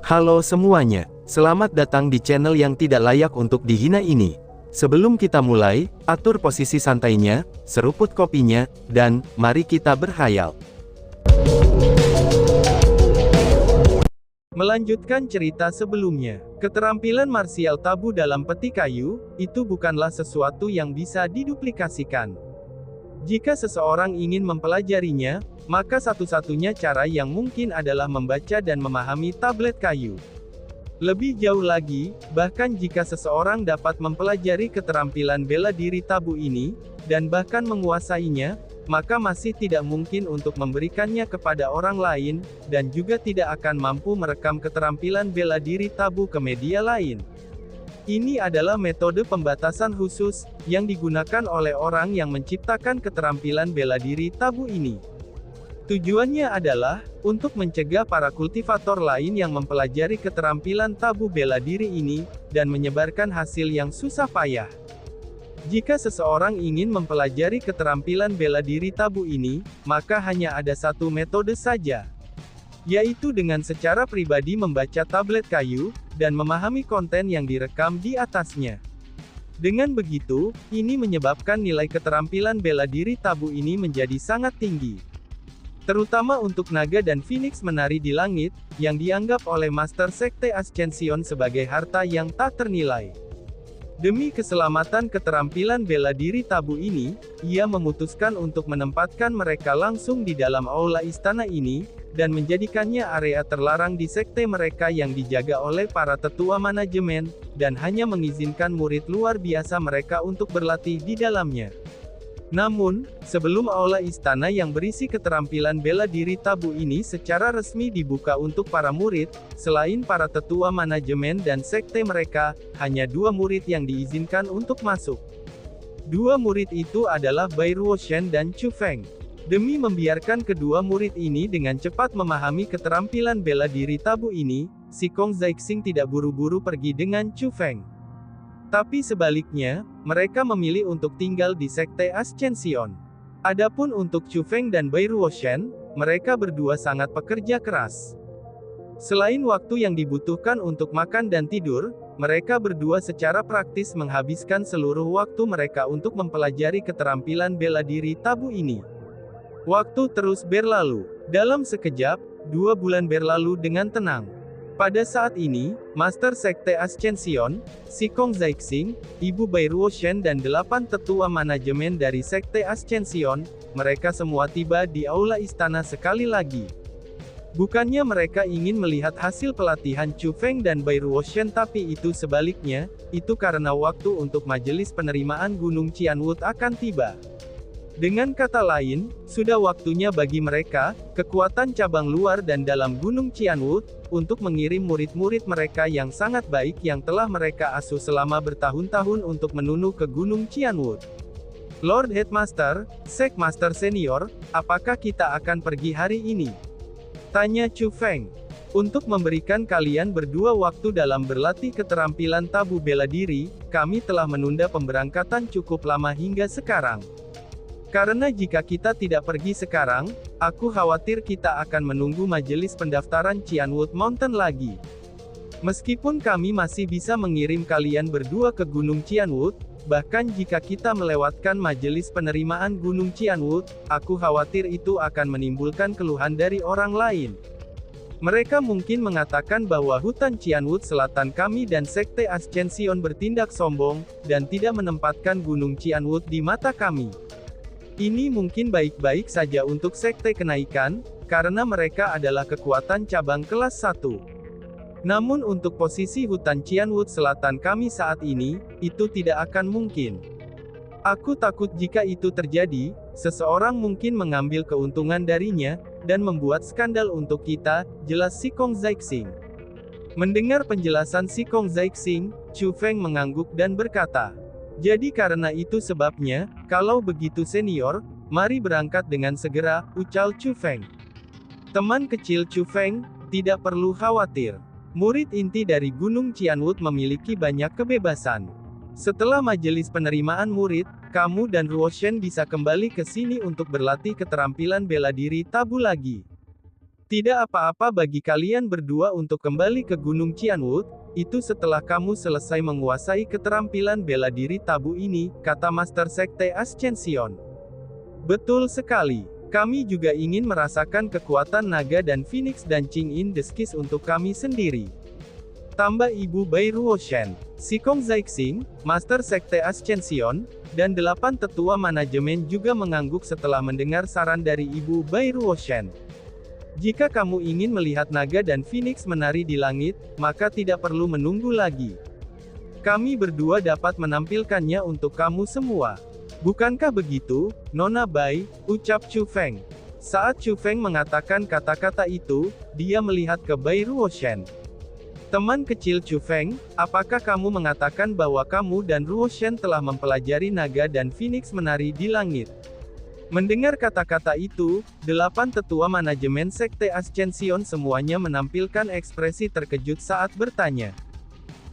Halo semuanya, selamat datang di channel yang tidak layak untuk dihina ini. Sebelum kita mulai, atur posisi santainya, seruput kopinya, dan mari kita berhayal. Melanjutkan cerita sebelumnya, keterampilan marsial tabu dalam peti kayu, itu bukanlah sesuatu yang bisa diduplikasikan. Jika seseorang ingin mempelajarinya, maka satu-satunya cara yang mungkin adalah membaca dan memahami tablet kayu. Lebih jauh lagi, bahkan jika seseorang dapat mempelajari keterampilan bela diri tabu ini, dan bahkan menguasainya, maka masih tidak mungkin untuk memberikannya kepada orang lain, dan juga tidak akan mampu merekam keterampilan bela diri tabu ke media lain. Ini adalah metode pembatasan khusus, yang digunakan oleh orang yang menciptakan keterampilan bela diri tabu ini. Tujuannya adalah, untuk mencegah para kultivator lain yang mempelajari keterampilan tabu bela diri ini, dan menyebarkan hasil yang susah payah. Jika seseorang ingin mempelajari keterampilan bela diri tabu ini, maka hanya ada satu metode saja, yaitu dengan secara pribadi membaca tablet kayu, dan memahami konten yang direkam di atasnya. Dengan begitu, ini menyebabkan nilai keterampilan bela diri tabu ini menjadi sangat tinggi. Terutama untuk naga dan phoenix menari di langit, yang dianggap oleh Master Sekte Ascension sebagai harta yang tak ternilai. Demi keselamatan keterampilan bela diri tabu ini, ia memutuskan untuk menempatkan mereka langsung di dalam aula istana ini, dan menjadikannya area terlarang di sekte mereka yang dijaga oleh para tetua manajemen, dan hanya mengizinkan murid luar biasa mereka untuk berlatih di dalamnya. Namun, sebelum aula istana yang berisi keterampilan bela diri tabu ini secara resmi dibuka untuk para murid, selain para tetua manajemen dan sekte mereka, hanya 2 murid yang diizinkan untuk masuk. 2 murid itu adalah Bai Ruoshan dan Chu Feng. Demi membiarkan kedua murid ini dengan cepat memahami keterampilan bela diri tabu ini, si Kong Zixing tidak buru-buru pergi dengan Chu Feng. Tapi sebaliknya, mereka memilih untuk tinggal di Sekte Ascension. Adapun untuk Chu Feng dan Bai Ruoshan, mereka berdua sangat pekerja keras. Selain waktu yang dibutuhkan untuk makan dan tidur, mereka berdua secara praktis menghabiskan seluruh waktu mereka untuk mempelajari keterampilan bela diri tabu ini. Waktu terus berlalu. Dalam sekejap, 2 bulan berlalu dengan tenang. Pada saat ini, Master Sekte Ascension, si Kong Zixing, Ibu Bai Ruoshan dan 8 tetua manajemen dari Sekte Ascension, mereka semua tiba di aula istana sekali lagi. Bukannya mereka ingin melihat hasil pelatihan Chu Feng dan Bai Ruoshan, tapi itu sebaliknya, itu karena waktu untuk majelis penerimaan Gunung Qianwood akan tiba. Dengan kata lain, sudah waktunya bagi mereka, kekuatan cabang luar dan dalam Gunung Qianwood, untuk mengirim murid-murid mereka yang sangat baik yang telah mereka asuh selama bertahun-tahun untuk menunu ke Gunung Qianwood. Lord Headmaster, Sek Master Senior, apakah kita akan pergi hari ini? Tanya Chu Feng. Untuk memberikan kalian berdua waktu dalam berlatih keterampilan tabu bela diri, kami telah menunda pemberangkatan cukup lama hingga sekarang. Karena jika kita tidak pergi sekarang, aku khawatir kita akan menunggu majelis pendaftaran Qianwood Mountain lagi. Meskipun kami masih bisa mengirim kalian berdua ke Gunung Qianwood, bahkan jika kita melewatkan majelis penerimaan Gunung Qianwood, aku khawatir itu akan menimbulkan keluhan dari orang lain. Mereka mungkin mengatakan bahwa hutan Qianwood Selatan kami dan Sekte Ascension bertindak sombong, dan tidak menempatkan Gunung Qianwood di mata kami. Ini mungkin baik-baik saja untuk Sekte Kenaikan, karena mereka adalah kekuatan cabang kelas 1. Namun untuk posisi hutan Qianwood Selatan kami saat ini, itu tidak akan mungkin. Aku takut jika itu terjadi, seseorang mungkin mengambil keuntungan darinya, dan membuat skandal untuk kita, jelas si Kong Zixing. Mendengar penjelasan si Kong Zixing, Chu Feng mengangguk dan berkata, jadi karena itu sebabnya, kalau begitu senior, mari berangkat dengan segera, ucal Chu Feng. Teman kecil Chu Feng, tidak perlu khawatir. Murid inti dari Gunung Qianwood memiliki banyak kebebasan. Setelah majelis penerimaan murid, kamu dan Ruoshan bisa kembali ke sini untuk berlatih keterampilan bela diri tabu lagi. Tidak apa-apa bagi kalian berdua untuk kembali ke Gunung Qianwood, itu setelah kamu selesai menguasai keterampilan bela diri tabu ini, kata Master Sekte Ascension. Betul sekali. Kami juga ingin merasakan kekuatan naga dan Phoenix dan Qing in the Skies untuk kami sendiri. Tambah Ibu Bai Ruoshan, Shikong Zixing, Master Sekte Ascension, dan 8 tetua manajemen juga mengangguk setelah mendengar saran dari Ibu Bai Ruoshan. Jika kamu ingin melihat naga dan Phoenix menari di langit, maka tidak perlu menunggu lagi. Kami berdua dapat menampilkannya untuk kamu semua. Bukankah begitu, Nona Bai? Ucap Chu Feng. Saat Chu Feng mengatakan kata-kata itu, dia melihat ke Bai Ruoshan. Teman kecil Chu Feng, apakah kamu mengatakan bahwa kamu dan Ruoshan telah mempelajari naga dan Phoenix menari di langit? Mendengar kata-kata itu, 8 tetua manajemen Sekte Ascension semuanya menampilkan ekspresi terkejut saat bertanya.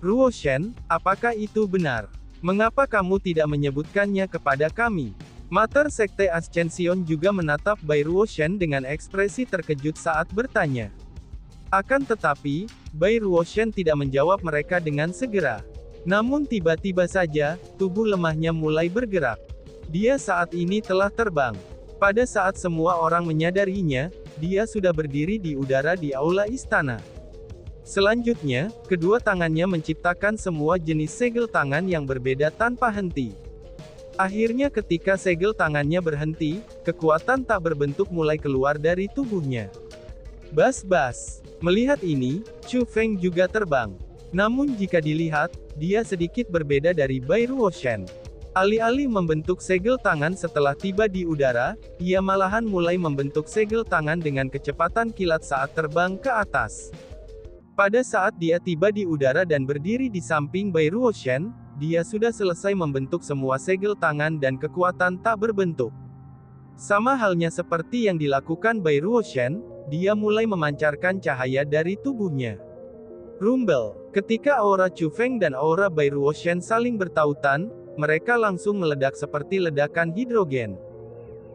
Ruoshan, apakah itu benar? Mengapa kamu tidak menyebutkannya kepada kami? Mater Sekte Ascension juga menatap Bai Ruoshan dengan ekspresi terkejut saat bertanya. Akan tetapi, Bai Ruoshan tidak menjawab mereka dengan segera. Namun tiba-tiba saja, tubuh lemahnya mulai bergerak. Dia saat ini telah terbang. Pada saat semua orang menyadarinya, dia sudah berdiri di udara di aula istana. Selanjutnya, kedua tangannya menciptakan semua jenis segel tangan yang berbeda tanpa henti. Akhirnya ketika segel tangannya berhenti, kekuatan tak berbentuk mulai keluar dari tubuhnya. Bas-bas. Melihat ini, Chu Feng juga terbang. Namun jika dilihat, dia sedikit berbeda dari Bai Ruoshan. Alih-alih membentuk segel tangan setelah tiba di udara, ia malahan mulai membentuk segel tangan dengan kecepatan kilat saat terbang ke atas. Pada saat dia tiba di udara dan berdiri di samping Bai Ruoshan, dia sudah selesai membentuk semua segel tangan dan kekuatan tak berbentuk. Sama halnya seperti yang dilakukan Bai Ruoshan, dia mulai memancarkan cahaya dari tubuhnya. Rumble. Ketika aura Chu Feng dan aura Bai Ruoshan saling bertautan, mereka langsung meledak seperti ledakan hidrogen.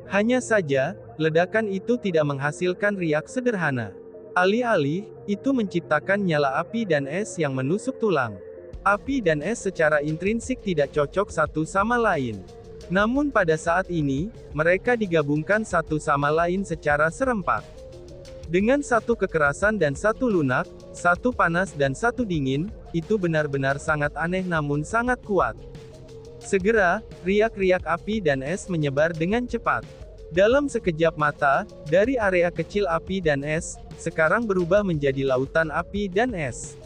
Hanya saja, ledakan itu tidak menghasilkan riak sederhana. Alih-alih, itu menciptakan nyala api dan es yang menusuk tulang. Api dan es secara intrinsik tidak cocok satu sama lain. Namun pada saat ini, mereka digabungkan satu sama lain secara serempak. Dengan satu kekerasan dan satu lunak, satu panas dan satu dingin, itu benar-benar sangat aneh namun sangat kuat. Segera, riak-riak api dan es menyebar dengan cepat. Dalam sekejap mata, dari area kecil api dan es, sekarang berubah menjadi lautan api dan es.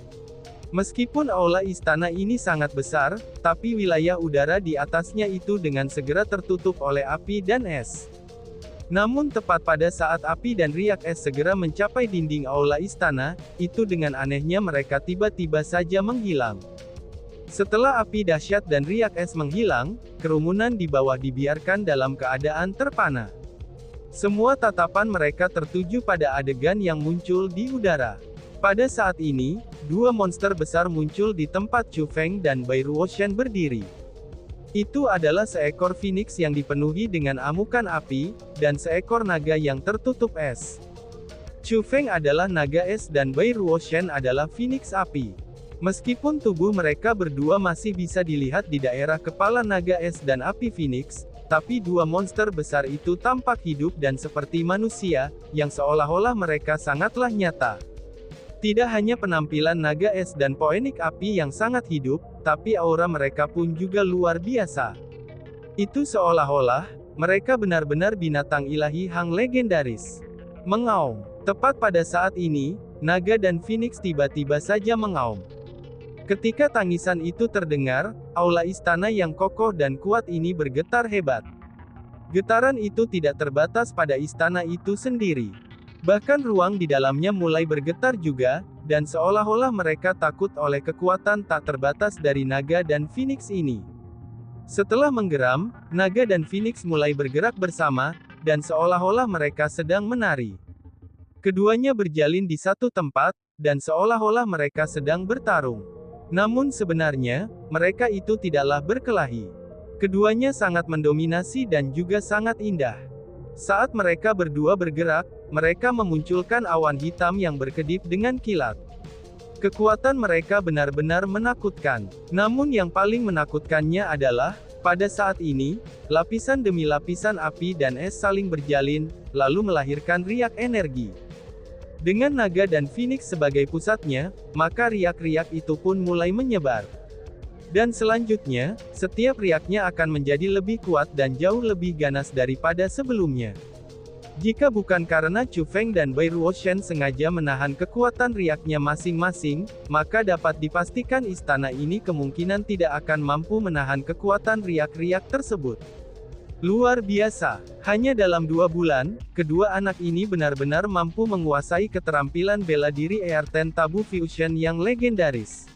Meskipun aula istana ini sangat besar, tapi wilayah udara di atasnya itu dengan segera tertutup oleh api dan es. Namun tepat pada saat api dan riak es segera mencapai dinding aula istana, itu dengan anehnya mereka tiba-tiba saja menghilang. Setelah api dahsyat dan riak es menghilang, kerumunan di bawah dibiarkan dalam keadaan terpana. Semua tatapan mereka tertuju pada adegan yang muncul di udara. Pada saat ini, dua monster besar muncul di tempat Chu Feng dan Bai Ruoshan berdiri. Itu adalah seekor Phoenix yang dipenuhi dengan amukan api, dan seekor naga yang tertutup es. Chu Feng adalah naga es dan Bai Ruoshan adalah Phoenix api. Meskipun tubuh mereka berdua masih bisa dilihat di daerah kepala naga es dan api Phoenix, tapi dua monster besar itu tampak hidup dan seperti manusia, yang seolah-olah mereka sangatlah nyata. Tidak hanya penampilan naga es dan Phoenix api yang sangat hidup, tapi aura mereka pun juga luar biasa. Itu seolah-olah, mereka benar-benar binatang ilahi Hang legendaris. Mengaum. Tepat pada saat ini, naga dan Phoenix tiba-tiba saja mengaum. Ketika tangisan itu terdengar, aula istana yang kokoh dan kuat ini bergetar hebat. Getaran itu tidak terbatas pada istana itu sendiri. Bahkan ruang di dalamnya mulai bergetar juga, dan seolah-olah mereka takut oleh kekuatan tak terbatas dari naga dan Phoenix ini. Setelah menggeram, naga dan Phoenix mulai bergerak bersama, dan seolah-olah mereka sedang menari. Keduanya berjalin di satu tempat, dan seolah-olah mereka sedang bertarung. Namun sebenarnya, mereka itu tidaklah berkelahi. Keduanya sangat mendominasi dan juga sangat indah. Saat mereka berdua bergerak, mereka memunculkan awan hitam yang berkedip dengan kilat. Kekuatan mereka benar-benar menakutkan. Namun yang paling menakutkannya adalah, pada saat ini, lapisan demi lapisan api dan es saling berjalin, lalu melahirkan riak energi. Dengan naga dan Phoenix sebagai pusatnya, maka riak-riak itu pun mulai menyebar. Dan selanjutnya, setiap riaknya akan menjadi lebih kuat dan jauh lebih ganas daripada sebelumnya. Jika bukan karena Chu Feng dan Bai Ruoshan sengaja menahan kekuatan riaknya masing-masing, maka dapat dipastikan istana ini kemungkinan tidak akan mampu menahan kekuatan riak-riak tersebut. Luar biasa, hanya dalam 2 bulan, kedua anak ini benar-benar mampu menguasai keterampilan bela diri Earthen Tabu Fusion yang legendaris.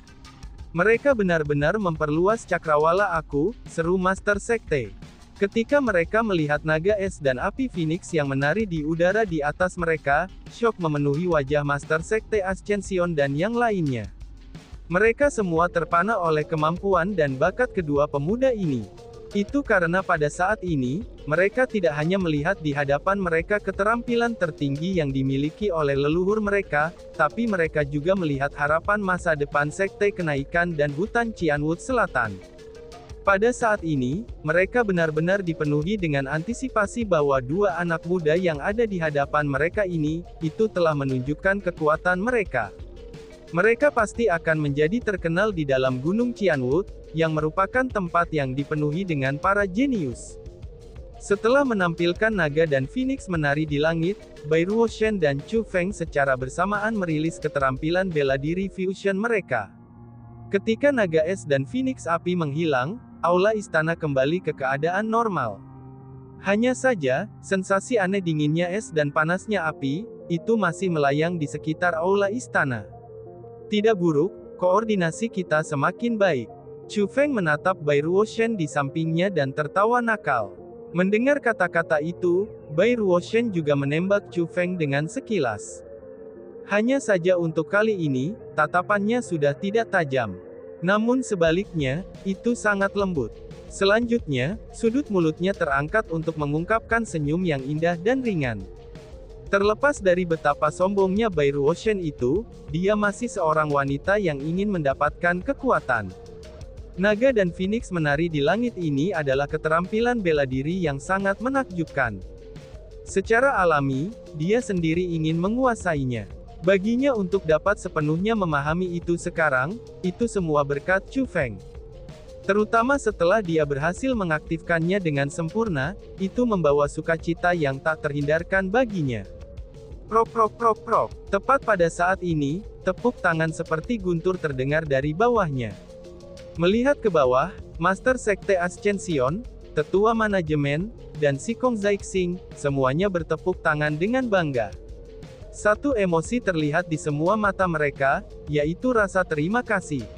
Mereka benar-benar memperluas cakrawala aku, seru Master Sekte. Ketika mereka melihat naga es dan api Phoenix yang menari di udara di atas mereka, syok memenuhi wajah Master Sekte Ascension dan yang lainnya. Mereka semua terpana oleh kemampuan dan bakat kedua pemuda ini. Itu karena pada saat ini, mereka tidak hanya melihat di hadapan mereka keterampilan tertinggi yang dimiliki oleh leluhur mereka, tapi mereka juga melihat harapan masa depan Sekte Kenaikan dan Hutan Qianwood Selatan. Pada saat ini, mereka benar-benar dipenuhi dengan antisipasi bahwa dua anak muda yang ada di hadapan mereka ini, itu telah menunjukkan kekuatan mereka. Mereka pasti akan menjadi terkenal di dalam Gunung Qianwood, yang merupakan tempat yang dipenuhi dengan para jenius. Setelah menampilkan naga dan Phoenix menari di langit, Bai Ruoshan dan Chu Feng secara bersamaan merilis keterampilan bela diri fusion mereka. Ketika naga es dan Phoenix api menghilang, aula istana kembali ke keadaan normal. Hanya saja, sensasi aneh dinginnya es dan panasnya api, itu masih melayang di sekitar aula istana. Tidak buruk, koordinasi kita semakin baik. Chu Feng menatap Bai Ruoshan di sampingnya dan tertawa nakal. Mendengar kata-kata itu, Bai Ruoshan juga menembak Chu Feng dengan sekilas. Hanya saja untuk kali ini, tatapannya sudah tidak tajam. Namun sebaliknya, itu sangat lembut. Selanjutnya, sudut mulutnya terangkat untuk mengungkapkan senyum yang indah dan ringan. Terlepas dari betapa sombongnya Bai Ruoshan itu, dia masih seorang wanita yang ingin mendapatkan kekuatan. Naga dan Phoenix menari di langit ini adalah keterampilan bela diri yang sangat menakjubkan. Secara alami, dia sendiri ingin menguasainya. Baginya untuk dapat sepenuhnya memahami itu sekarang, itu semua berkat Chu Feng. Terutama setelah dia berhasil mengaktifkannya dengan sempurna, itu membawa sukacita yang tak terhindarkan baginya. Prok prok prok prok. Tepat pada saat ini, tepuk tangan seperti guntur terdengar dari bawahnya. Melihat ke bawah, Master Sekte Ascension, Tetua Manajemen, dan Shikong Zhaixing, semuanya bertepuk tangan dengan bangga. Satu emosi terlihat di semua mata mereka, yaitu rasa terima kasih.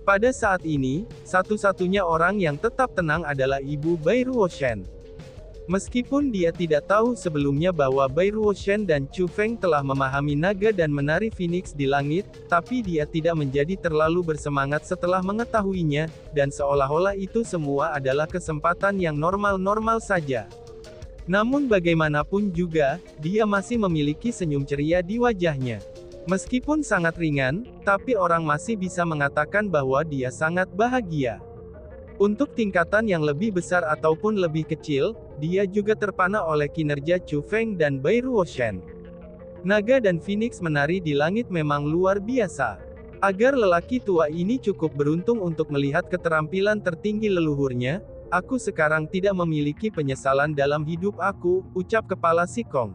Pada saat ini, satu-satunya orang yang tetap tenang adalah Ibu Bai Ruoshan. Meskipun dia tidak tahu sebelumnya bahwa Bai Ruoshan dan Chu Feng telah memahami naga dan menari Phoenix di langit, tapi dia tidak menjadi terlalu bersemangat setelah mengetahuinya, dan seolah-olah itu semua adalah kesempatan yang normal-normal saja. Namun bagaimanapun juga, dia masih memiliki senyum ceria di wajahnya. Meskipun sangat ringan, tapi orang masih bisa mengatakan bahwa dia sangat bahagia. Untuk tingkatan yang lebih besar ataupun lebih kecil, dia juga terpana oleh kinerja Chu Feng dan Bai Ruoshan. Naga dan Phoenix menari di langit memang luar biasa. Agar lelaki tua ini cukup beruntung untuk melihat keterampilan tertinggi leluhurnya, aku sekarang tidak memiliki penyesalan dalam hidup aku, ucap kepala Shikong.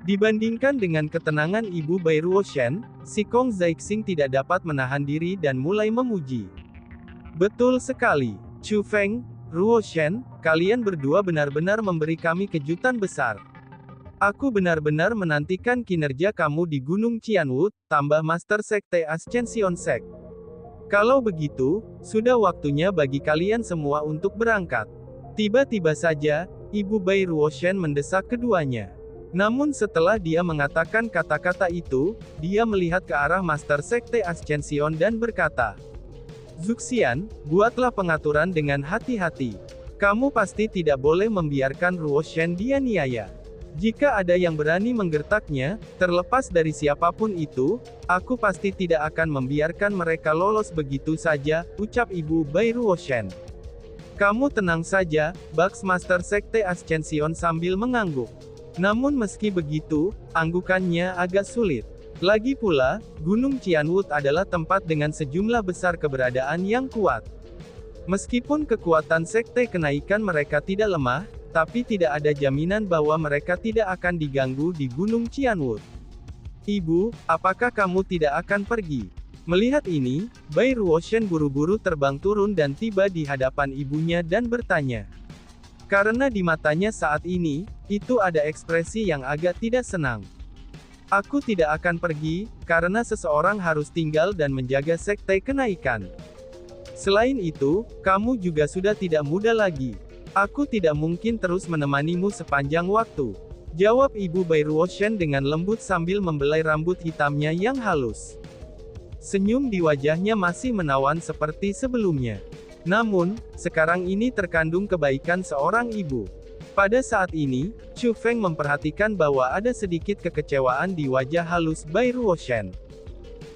Dibandingkan dengan ketenangan Ibu Bai Ruoshan, Shikong Zhaixing tidak dapat menahan diri dan mulai memuji. Betul sekali, Chu Feng, Ruoshan, kalian berdua benar-benar memberi kami kejutan besar. Aku benar-benar menantikan kinerja kamu di Gunung Qianwood, tambah Master Sekte Ascension Sect. Kalau begitu, sudah waktunya bagi kalian semua untuk berangkat. Tiba-tiba saja, Ibu Bai Ruoshan mendesak keduanya. Namun setelah dia mengatakan kata-kata itu, dia melihat ke arah Master Sekte Ascension dan berkata, Zuxian, buatlah pengaturan dengan hati-hati. Kamu pasti tidak boleh membiarkan Ruo Shen dianiaya. Jika ada yang berani menggertaknya, terlepas dari siapapun itu, aku pasti tidak akan membiarkan mereka lolos begitu saja, ucap Ibu Bai Ruo Shen. Kamu tenang saja, Bugsmaster Sekte Ascension sambil mengangguk. Namun meski begitu, anggukannya agak sulit. Lagi pula, Gunung Qianwood adalah tempat dengan sejumlah besar keberadaan yang kuat. Meskipun kekuatan sekte kenaikan mereka tidak lemah, tapi tidak ada jaminan bahwa mereka tidak akan diganggu di Gunung Qianwood. Ibu, apakah kamu tidak akan pergi? Melihat ini, Bai Ruoshen buru-buru terbang turun dan tiba di hadapan ibunya dan bertanya. Karena di matanya saat ini, itu ada ekspresi yang agak tidak senang. Aku tidak akan pergi, karena seseorang harus tinggal dan menjaga sekte kenaikan. Selain itu, kamu juga sudah tidak muda lagi. Aku tidak mungkin terus menemanimu sepanjang waktu. Jawab Ibu Bai Ruoshen dengan lembut sambil membelai rambut hitamnya yang halus. Senyum di wajahnya masih menawan seperti sebelumnya. Namun, sekarang ini terkandung kebaikan seorang ibu. Pada saat ini, Chu Feng memperhatikan bahwa ada sedikit kekecewaan di wajah halus Bai Ruoshen.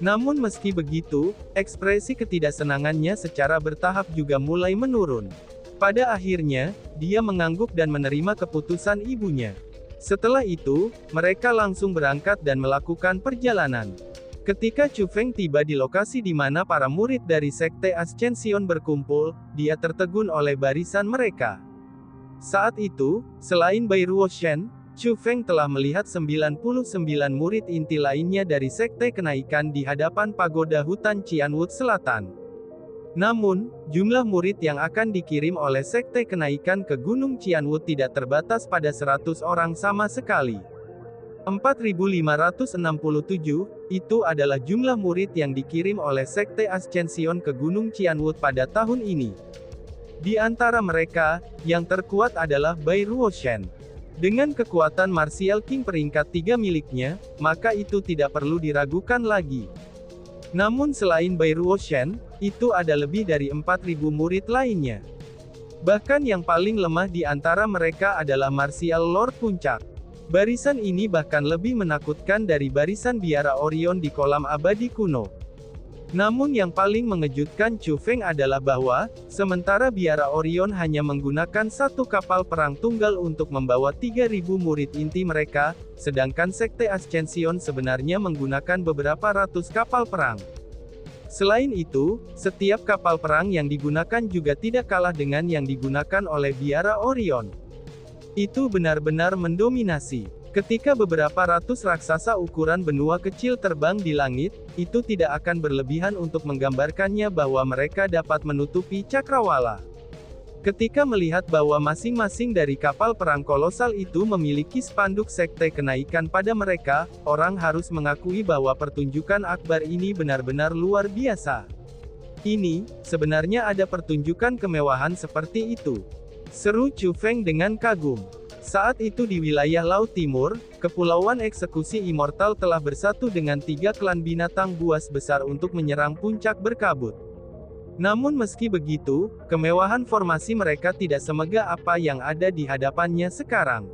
Namun meski begitu, ekspresi ketidaksenangannya secara bertahap juga mulai menurun. Pada akhirnya, dia mengangguk dan menerima keputusan ibunya. Setelah itu, mereka langsung berangkat dan melakukan perjalanan. Ketika Chu Feng tiba di lokasi di mana para murid dari Sekte Ascension berkumpul, dia tertegun oleh barisan mereka. Saat itu, selain Bai Ruoshen, Chu Feng telah melihat 99 murid inti lainnya dari Sekte Kenaikan di hadapan pagoda hutan Qianwood Selatan. Namun, jumlah murid yang akan dikirim oleh Sekte Kenaikan ke Gunung Qianwood tidak terbatas pada 100 orang sama sekali. 4.567, itu adalah jumlah murid yang dikirim oleh Sekte Ascension ke Gunung Qianwood pada tahun ini. Di antara mereka, yang terkuat adalah Bai Ruoshen. Dengan kekuatan Martial King peringkat 3 miliknya, maka itu tidak perlu diragukan lagi. Namun selain Bai Ruoshen, itu ada lebih dari 4.000 murid lainnya. Bahkan yang paling lemah di antara mereka adalah Martial Lord Puncak. Barisan ini bahkan lebih menakutkan dari barisan biara Orion di kolam abadi kuno. Namun yang paling mengejutkan Chu Feng adalah bahwa, sementara biara Orion hanya menggunakan satu kapal perang tunggal untuk membawa 3.000 murid inti mereka, sedangkan Sekte Ascension sebenarnya menggunakan beberapa ratus kapal perang. Selain itu, setiap kapal perang yang digunakan juga tidak kalah dengan yang digunakan oleh biara Orion. Itu benar-benar mendominasi. Ketika beberapa ratus raksasa ukuran benua kecil terbang di langit, itu tidak akan berlebihan untuk menggambarkannya bahwa mereka dapat menutupi cakrawala. Ketika melihat bahwa masing-masing dari kapal perang kolosal itu memiliki spanduk Sekte Kenaikan pada mereka, orang harus mengakui bahwa pertunjukan akbar ini benar-benar luar biasa. Ini, sebenarnya ada pertunjukan kemewahan seperti itu. Seru Chu Feng dengan kagum. Saat itu di wilayah Laut Timur, Kepulauan Eksekusi Immortal telah bersatu dengan 3 klan binatang buas besar untuk menyerang puncak berkabut. Namun meski begitu, kemewahan formasi mereka tidak semegah apa yang ada di hadapannya sekarang.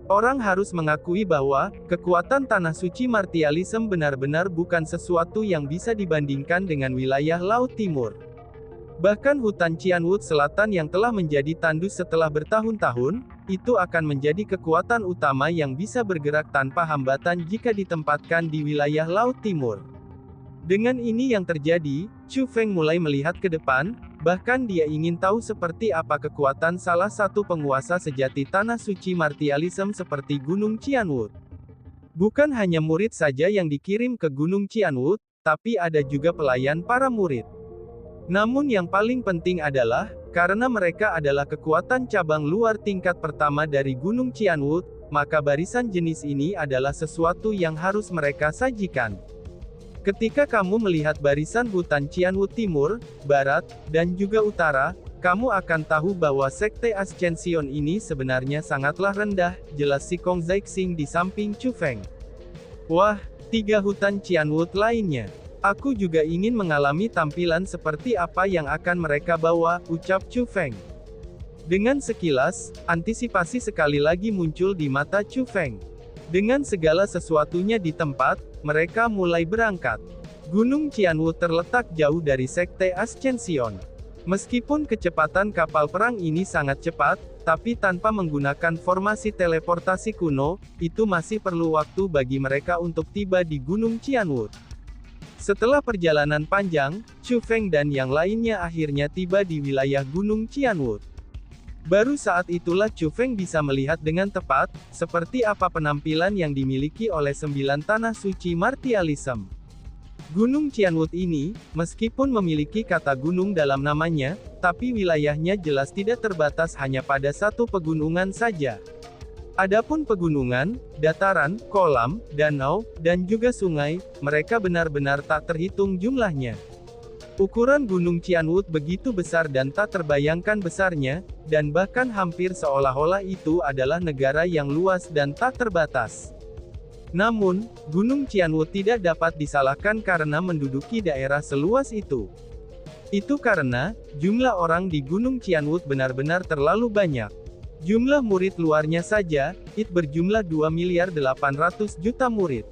Orang harus mengakui bahwa, kekuatan Tanah Suci Martialism benar-benar bukan sesuatu yang bisa dibandingkan dengan wilayah Laut Timur. Bahkan hutan Qianwood Selatan yang telah menjadi tandus setelah bertahun-tahun, itu akan menjadi kekuatan utama yang bisa bergerak tanpa hambatan jika ditempatkan di wilayah Laut Timur. Dengan ini yang terjadi, Chu Feng mulai melihat ke depan, bahkan dia ingin tahu seperti apa kekuatan salah satu penguasa sejati Tanah Suci Martialism seperti Gunung Qianwood. Bukan hanya murid saja yang dikirim ke Gunung Qianwood, tapi ada juga pelayan para murid. Namun yang paling penting adalah, karena mereka adalah kekuatan cabang luar tingkat pertama dari Gunung Qianwood, maka barisan jenis ini adalah sesuatu yang harus mereka sajikan. Ketika kamu melihat barisan hutan Qianwood Timur, Barat, dan juga Utara, kamu akan tahu bahwa Sekte Ascension ini sebenarnya sangatlah rendah, jelas si Kong Zixing di samping Chu Feng. Wah, 3 hutan Qianwood lainnya. Aku juga ingin mengalami tampilan seperti apa yang akan mereka bawa, ucap Chu Feng. Dengan sekilas, antisipasi sekali lagi muncul di mata Chu Feng. Dengan segala sesuatunya di tempat, mereka mulai berangkat. Gunung Qianwu terletak jauh dari Sekte Ascension. Meskipun kecepatan kapal perang ini sangat cepat, tapi tanpa menggunakan formasi teleportasi kuno, itu masih perlu waktu bagi mereka untuk tiba di Gunung Qianwu. Setelah perjalanan panjang, Chu Feng dan yang lainnya akhirnya tiba di wilayah Gunung Qianwu. Baru saat itulah Chu Feng bisa melihat dengan tepat, seperti apa penampilan yang dimiliki oleh 9 tanah suci martialism. Gunung Qianwu ini, meskipun memiliki kata gunung dalam namanya, tapi wilayahnya jelas tidak terbatas hanya pada satu pegunungan saja. Adapun pegunungan, dataran, kolam, danau, dan juga sungai, mereka benar-benar tak terhitung jumlahnya. Ukuran Gunung Qianwu begitu besar dan tak terbayangkan besarnya, dan bahkan hampir seolah-olah itu adalah negara yang luas dan tak terbatas. Namun, Gunung Qianwu tidak dapat disalahkan karena menduduki daerah seluas itu. Itu karena, jumlah orang di Gunung Qianwu benar-benar terlalu banyak. Jumlah murid luarnya saja, itu berjumlah 2.800.000.000 murid.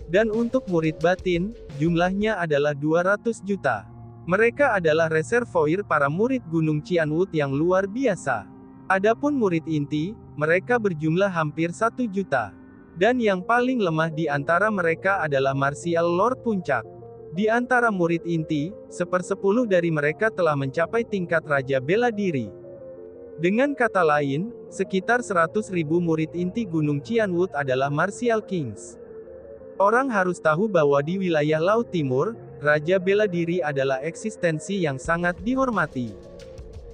Dan untuk murid batin, jumlahnya adalah 200 juta. Mereka adalah reservoir para murid Gunung Qianwu yang luar biasa. Adapun murid inti, mereka berjumlah hampir 1 juta. Dan yang paling lemah di antara mereka adalah Martial Lord Puncak. Di antara murid inti, 1/10 dari mereka telah mencapai tingkat Raja Bela Diri. Dengan kata lain, sekitar 100.000 murid inti Gunung Qianwu adalah Martial Kings. Orang harus tahu bahwa di wilayah Laut Timur, Raja Bela Diri adalah eksistensi yang sangat dihormati.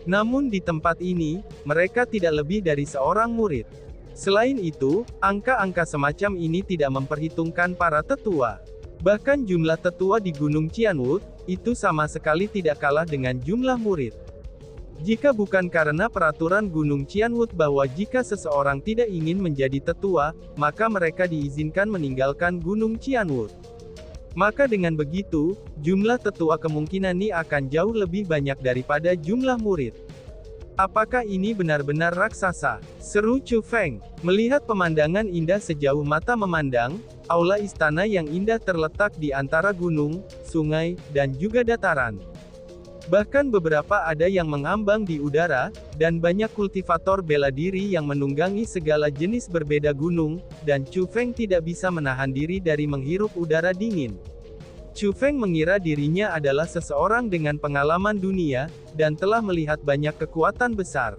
Namun di tempat ini, mereka tidak lebih dari seorang murid. Selain itu, angka-angka semacam ini tidak memperhitungkan para tetua. Bahkan jumlah tetua di Gunung Qianwu, itu sama sekali tidak kalah dengan jumlah murid. Jika bukan karena peraturan Gunung Qianwu bahwa jika seseorang tidak ingin menjadi tetua, maka mereka diizinkan meninggalkan Gunung Qianwu. Maka dengan begitu, jumlah tetua kemungkinan ini akan jauh lebih banyak daripada jumlah murid. Apakah ini benar-benar raksasa? Seru Chu Feng. Melihat pemandangan indah sejauh mata memandang, aula istana yang indah terletak di antara gunung, sungai, dan juga dataran. Bahkan beberapa ada yang mengambang di udara, dan banyak kultivator bela diri yang menunggangi segala jenis berbeda gunung, dan Chu Feng tidak bisa menahan diri dari menghirup udara dingin. Chu Feng mengira dirinya adalah seseorang dengan pengalaman dunia, dan telah melihat banyak kekuatan besar.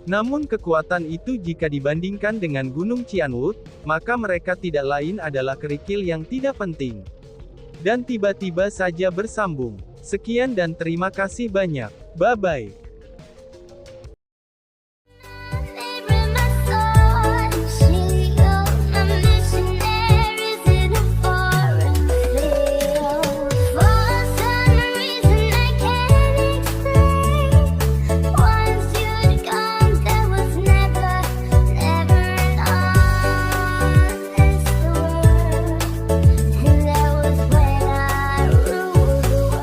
Namun kekuatan itu jika dibandingkan dengan Gunung Qianwu, maka mereka tidak lain adalah kerikil yang tidak penting. Dan tiba-tiba saja bersambung. Sekian dan terima kasih banyak. Bye-bye.